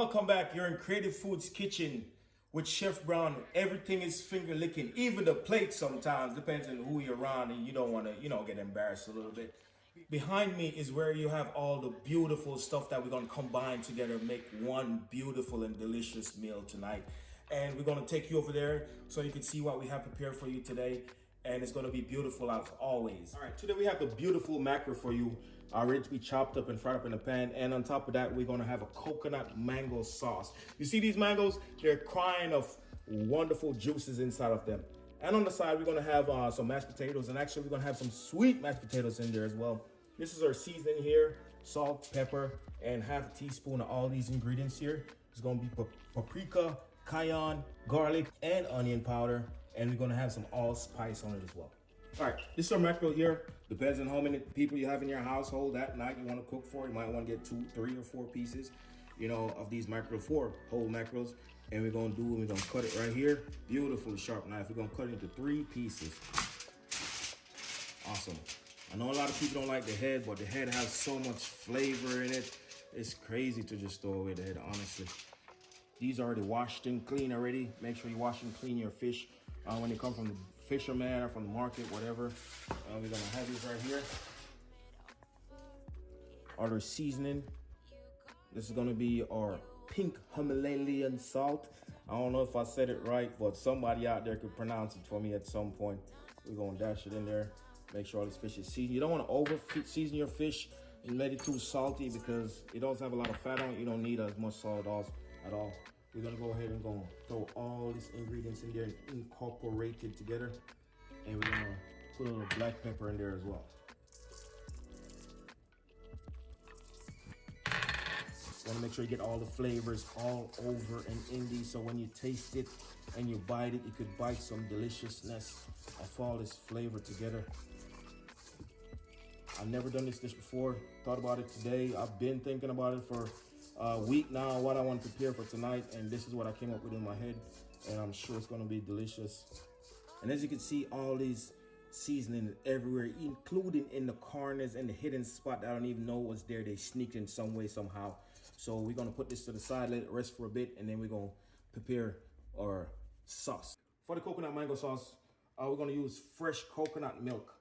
Welcome back. You're in Creative Foods Kitchen with Chef Brown. Everything is finger licking, even the plates sometimes, depends on who you're around and you don't want to, get embarrassed a little bit. Behind me is where you have all the beautiful stuff that we're going to combine together and make one beautiful and delicious meal tonight. And we're going to take you over there so you can see what we have prepared for you today. And it's going to be beautiful as always. All right, today we have the beautiful mackerel for you, ready to be chopped up and fried up in the pan. And on top of that, we're going to have a coconut mango sauce. You see these mangoes? They're crying of wonderful juices inside of them. And on the side, we're going to have some mashed potatoes. And actually, we're going to have some sweet mashed potatoes in there as well. This is our seasoning here: salt, pepper, and half a teaspoon of all these ingredients here. It's going to be paprika, cayenne, garlic, and onion powder. And we're gonna have some allspice on it as well. All right, this is our mackerel here. Depends on how many people you have in your household that night you wanna cook for. You might wanna get 2, 3, or 4 pieces, of these mackerel, 4 whole mackerels. And we're gonna cut it right here. Beautiful sharp knife. We're gonna cut it into 3 pieces. Awesome. I know a lot of people don't like the head, but the head has so much flavor in it. It's crazy to just throw away the head, honestly. These are already washed and clean already. Make sure you wash and clean your fish when they come from the fisherman or from the market, whatever. We're gonna have these right here. Our seasoning. This is gonna be our pink Himalayan salt. I don't know if I said it right, but somebody out there could pronounce it for me at some point. We're gonna dash it in there. Make sure all this fish is seasoned. You don't wanna over season your fish and make it too salty because it does have a lot of fat on it. You don't need as much salt at all. We're gonna go ahead and throw all these ingredients in there and incorporate it together. And we're gonna put a little black pepper in there as well. Wanna make sure you get all the flavors all over and in these, so when you taste it and you bite it, you could bite some deliciousness of all this flavor together. I've never done this dish before. Thought about it today. I've been thinking about it for a week now, what I want to prepare for tonight, and this is what I came up with in my head, and I'm sure it's gonna be delicious. And as you can see, all these seasonings everywhere, including in the corners and the hidden spot that I don't even know was there. They sneaked in some way, somehow. So we're gonna put this to the side, let it rest for a bit, and then we're gonna prepare our sauce. For the coconut mango sauce, we're gonna use fresh coconut milk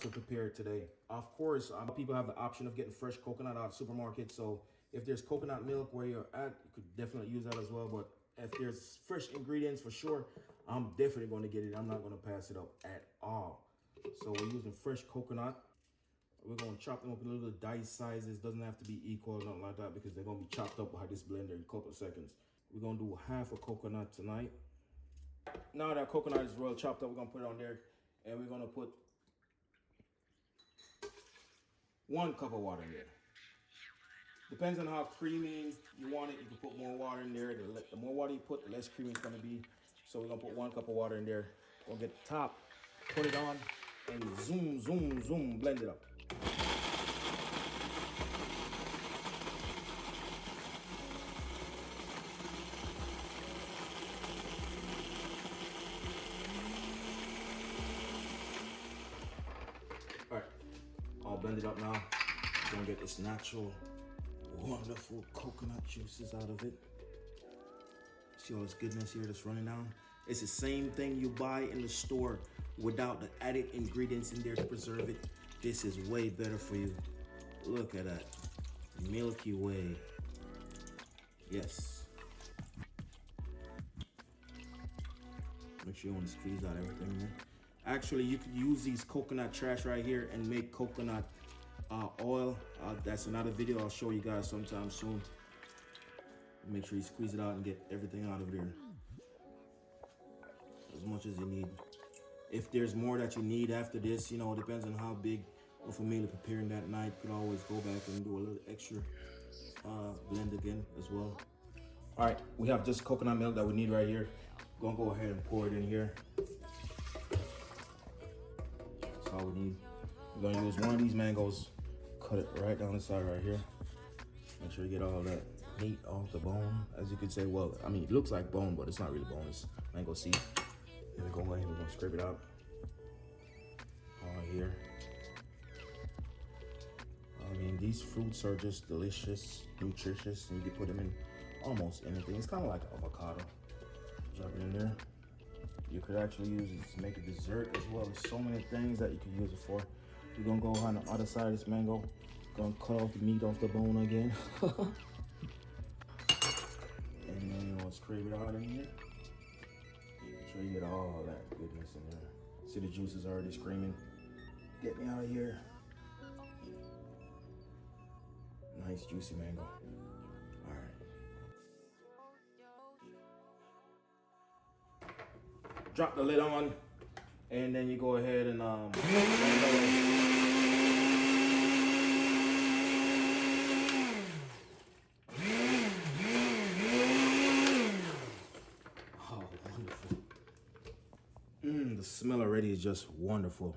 to prepare it today. Of course, people have the option of getting fresh coconut out of the supermarket, so if there's coconut milk where you're at, you could definitely use that as well. But if there's fresh ingredients, for sure, I'm definitely going to get it. I'm not going to pass it up at all. So we're using fresh coconut. We're going to chop them up in little dice sizes. Doesn't have to be equal or nothing like that because they're going to be chopped up by this blender in a couple of seconds. We're going to do half a coconut tonight. Now that coconut is well chopped up, we're going to put it on there. And we're going to put 1 cup of water in there. Depends on how creamy you want it. You can put more water in there. The more water you put, the less creamy it's gonna be. So we're gonna put 1 cup of water in there. We'll get the top, put it on, and zoom, zoom, zoom, blend it up. All right, all blended up now. We're gonna get this natural, wonderful coconut juices out of it. See all this goodness here that's running down? It's the same thing you buy in the store without the added ingredients in there to preserve it. This is way better for you. Look at that. Milky Way. Yes. Make sure you want to squeeze out everything there. Actually, you could use these coconut trash right here and make coconut oil. That's another video I'll show you guys sometime soon. Make sure you squeeze it out and get everything out of there as much as you need. If there's more that you need after this, it depends on how big of a meal you're preparing that night. You can always go back and do a little extra blend again as well. All right, we have just coconut milk that we need right here. Gonna go ahead and pour it in here. That's all we need. We're gonna use one of these mangoes, cut it right down the side right here. Make sure you get all that meat off the bone, as you could say. Well, I mean, it looks like bone, but it's not really bone, it's mango seed. And we're gonna scrape it out all here. I mean, these fruits are just delicious, nutritious, and you can put them in almost anything. It's kind of like avocado. Drop it in there. You could actually use it to make a dessert as well. There's so many things that you can use it for. We're gonna go on the other side of this mango. Gonna cut off the meat off the bone again. And then you want to scrape it out in here. Make sure you get all that goodness in there. See the juice is already screaming. Get me out of here. Nice juicy mango. All right. Drop the lid on, and then you go ahead and oh, wonderful. The smell already is just wonderful.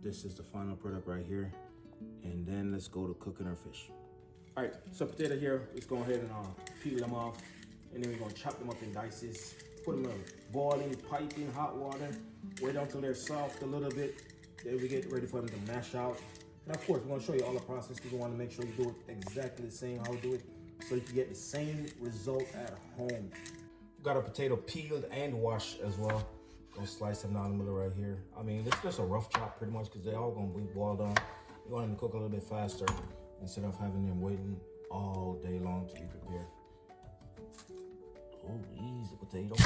This is the final product right here, and then let's go to cooking our fish. All right, so potato here, let's go ahead and peel them off, and then we're gonna chop them up in dices. Put them in boiling, piping hot water. Wait until they're soft a little bit. Then we get ready for them to mash out. And of course, we're gonna show you all the process. We want to make sure you do it exactly the same how we do it, so you can get the same result at home. Got a potato peeled and washed as well. Gonna slice them down the middle right here. I mean, it's just a rough chop pretty much because they're all gonna be boiled down. You want them to cook a little bit faster instead of having them waiting all day long to be prepared. Oh, easy potato.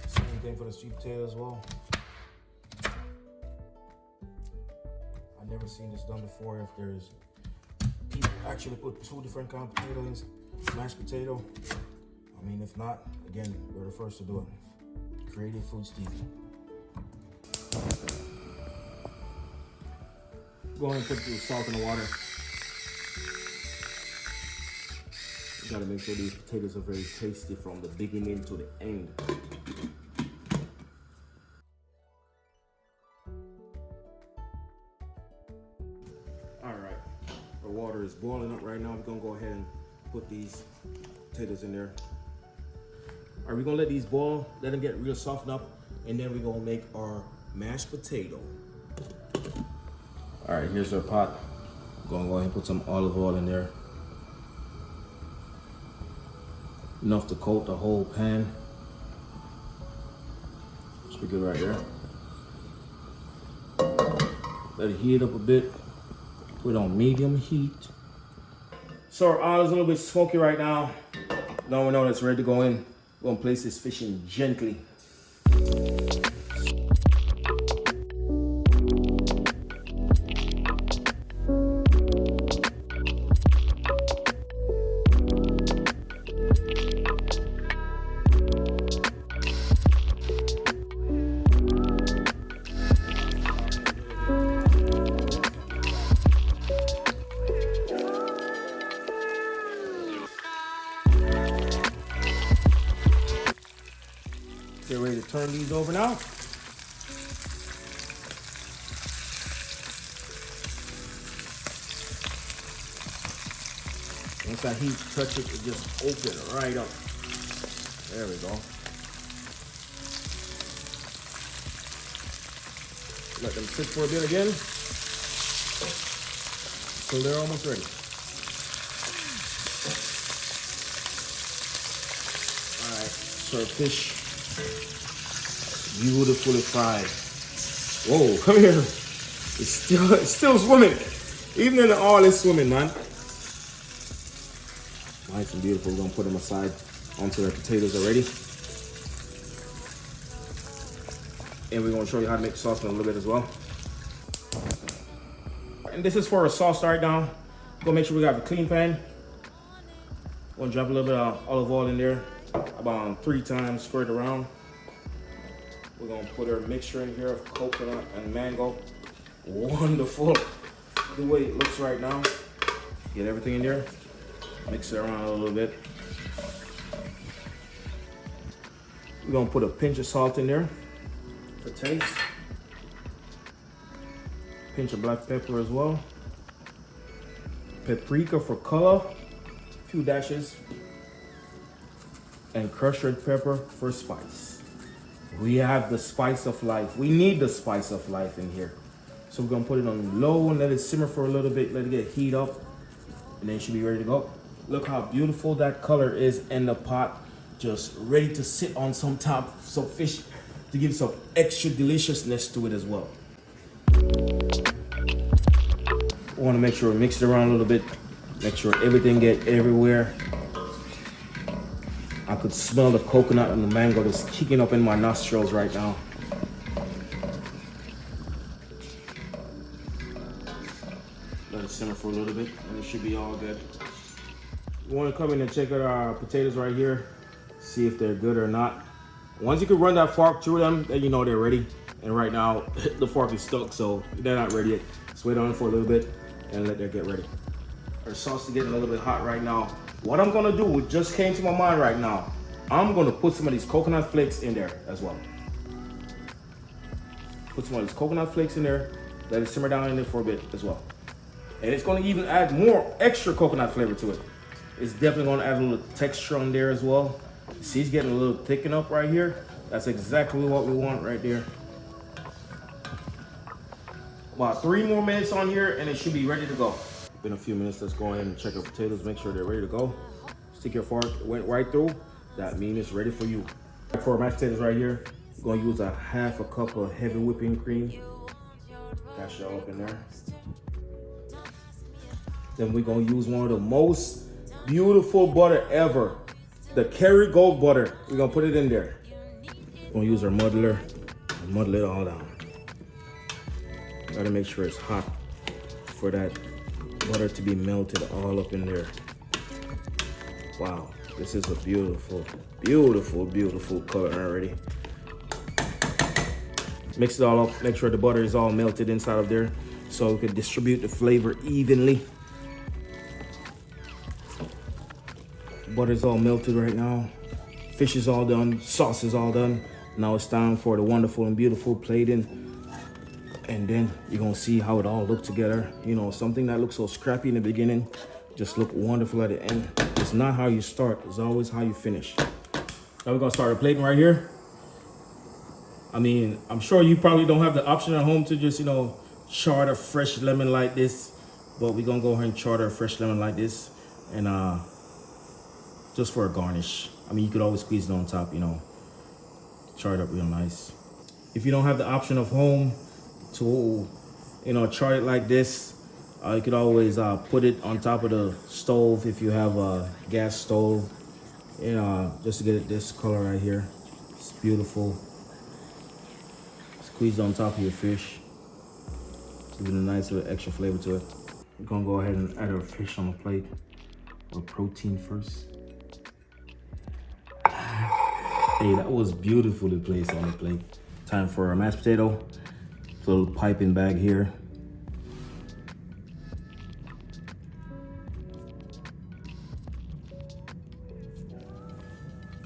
Same thing for the sweet potato as well. I've never seen this done before. If there's people actually put 2 different kinds of potatoes, mashed potato. I mean, if not, again, we're the first to do it. Creativefoodstv. Go ahead and put the salt in the water. You gotta make sure these potatoes are very tasty from the beginning to the end. All right, the water is boiling up right now. We're gonna go ahead and put these potatoes in there. All right, we're gonna let these boil, let them get real softened up, and then we're gonna make our mashed potato. All right, here's our pot. Gonna go ahead and put some olive oil in there. Enough to coat the whole pan. Should be good right there. Let it heat up a bit. Put it on medium heat. So our oil is a little bit smoky right now. Now we know it's ready to go in. We're gonna place this fish in gently. Get ready to turn these over now. Once that heat touches it, just open right up. There we go. Let them sit for a bit again. So they're almost ready. All right, so fish. Beautifully fried. Whoa, come here. It's still swimming. Even in the oil, it's swimming, man. Nice and beautiful. We're gonna put them aside onto the potatoes already. And we're gonna show you how to make the sauce in a little bit as well. And this is for a sauce right now. Go make sure we got a clean pan. We're gonna drop a little bit of olive oil in there, about 3 times, stir it around. We're gonna put our mixture in here of coconut and mango. Wonderful. The way it looks right now. Get everything in there. Mix it around a little bit. We're gonna put a pinch of salt in there for taste. Pinch of black pepper as well. Paprika for color. A few dashes. And crushed red pepper for spice. We have the spice of life. We need the spice of life in here. So we're gonna put it on low and let it simmer for a little bit. Let it get heat up. And then it should be ready to go. Look how beautiful that color is in the pot. Just ready to sit on some fish to give some extra deliciousness to it as well. I want to make sure we mix it around a little bit. Make sure everything get everywhere. I could smell the coconut and the mango that's kicking up in my nostrils right now. Let it simmer for a little bit and it should be all good. You want to come in and check out our potatoes right here. See if they're good or not. Once you can run that fork through them, then you know they're ready. And right now, the fork is stuck, so they're not ready yet. Just wait on it for a little bit and let them get ready. Our sauce is getting a little bit hot right now. What I'm gonna do, it just came to my mind right now. I'm gonna put some of these coconut flakes in there as well. Put some of these coconut flakes in there. Let it simmer down in there for a bit as well. And it's gonna even add more extra coconut flavor to it. It's definitely gonna add a little texture on there as well. See, it's getting a little thicken up right here. That's exactly what we want right there. About 3 more minutes on here and it should be ready to go. Been a few minutes, let's go ahead and check our potatoes, make sure they're ready to go. Stick your fork, it went right through. That means it's ready for you. For our mashed potatoes right here, we're gonna use a 1/2 cup of heavy whipping cream. Dash it all up in there. Then we're gonna use one of the most beautiful butter ever. The Kerrygold butter. We're gonna put it in there. We're gonna use our muddler and muddle it all down. Gotta make sure it's hot for that butter to be melted all up in there. Wow, this is a beautiful, beautiful, beautiful color already. Mix it all up, make sure the butter is all melted inside of there so we can distribute the flavor evenly. Butter's all melted right now. Fish is all done, sauce is all done. Now it's time for the wonderful and beautiful plating. And then you're gonna see how it all looks together. You know, something that looks so scrappy in the beginning, just look wonderful at the end. It's not how you start, it's always how you finish. Now we're gonna start our plating right here. I mean, I'm sure you probably don't have the option at home to just, you know, chart a fresh lemon like this, but we're gonna go ahead and chart a fresh lemon like this, and just for a garnish. I mean, you could always squeeze it on top, you know, chart it up real nice. If you don't have the option of home to, you know, chart it like this, you could always put it on top of the stove if you have a gas stove, you know, just to get it this color right here. It's beautiful. Squeeze on top of your fish, giving a nice little extra flavor to it. We're gonna go ahead and add our fish on the plate, or protein first. Hey, that was beautifully placed on the plate. Time for our mashed potato. Little piping bag here.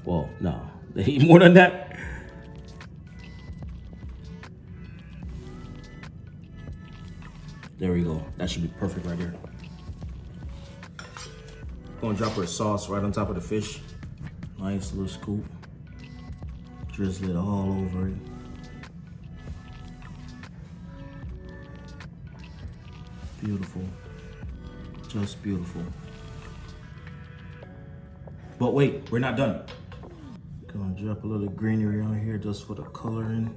Well, no, they need more than that. There we go. That should be perfect right here. Gonna drop our sauce right on top of the fish. Nice little scoop. Drizzle it all over it. Beautiful. Just beautiful. But wait, we're not done. Gonna drop a little greenery on here just for the coloring.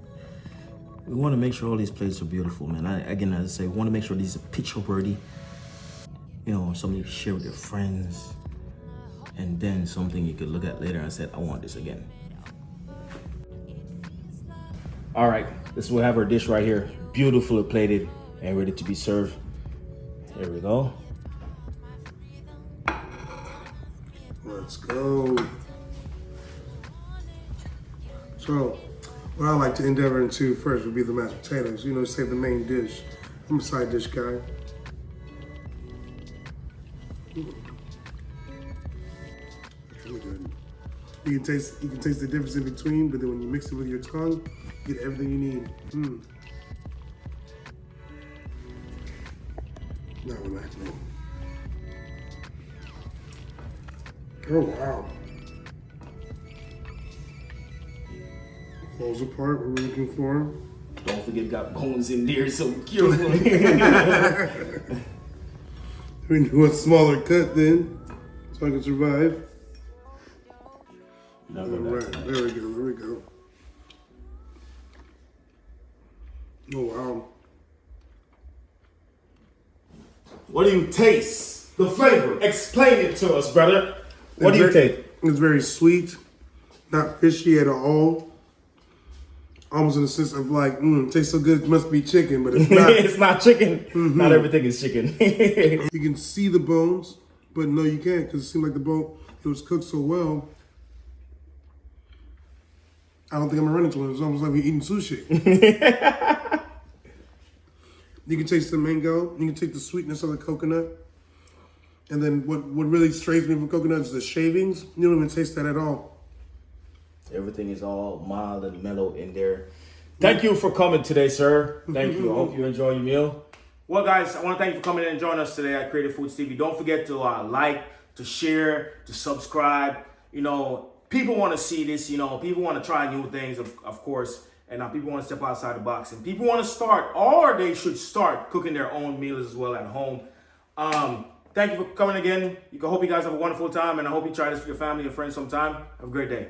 We want to make sure all these plates are beautiful, man. Again, as I say, we want to make sure these are picture worthy. You know, something you can share with your friends. And then something you could look at later and say, I want this again. All right, this will have our dish right here. Beautifully plated and ready to be served. There we go. Let's go. So, what I like to endeavor into first would be the mashed potatoes. You know, save the main dish. I'm a side dish guy. That's really good. You can taste the difference in between, but then when you mix it with your tongue, you get everything you need. Now we're back to it. Oh wow. Falls apart, what we're looking for. Don't forget, got bones in there, so careful. We do a smaller cut then. so I can survive. No, All right, there we go. There we go. Oh wow! What do you taste? The flavor. Explain it to us, brother. What do you taste? It's very sweet, not fishy at all. Almost in the sense of like, tastes so good, it must be chicken, but it's not. It's not chicken. Not everything is chicken. You can see the bones, but no, you can't because it seemed like it was cooked so well. I don't think I'm gonna run into one. It's almost like we're eating sushi. You can taste the mango. You can taste the sweetness of the coconut. And then what really strays me from coconut is the shavings. You don't even taste that at all. Everything is all mild and mellow in there. Thank you for coming today, sir. Thank you. I hope you enjoy your meal. Well, guys, I want to thank you for coming in and joining us today at CreativeFoodstv. Don't forget to like, to share, to subscribe. You know, people want to see this. You know, people want to try new things, of course. And people want to step outside the box. And people want to start, or they should start cooking their own meals as well at home. Thank you for coming again. I hope you guys have a wonderful time. And I hope you try this with your family and friends sometime. Have a great day.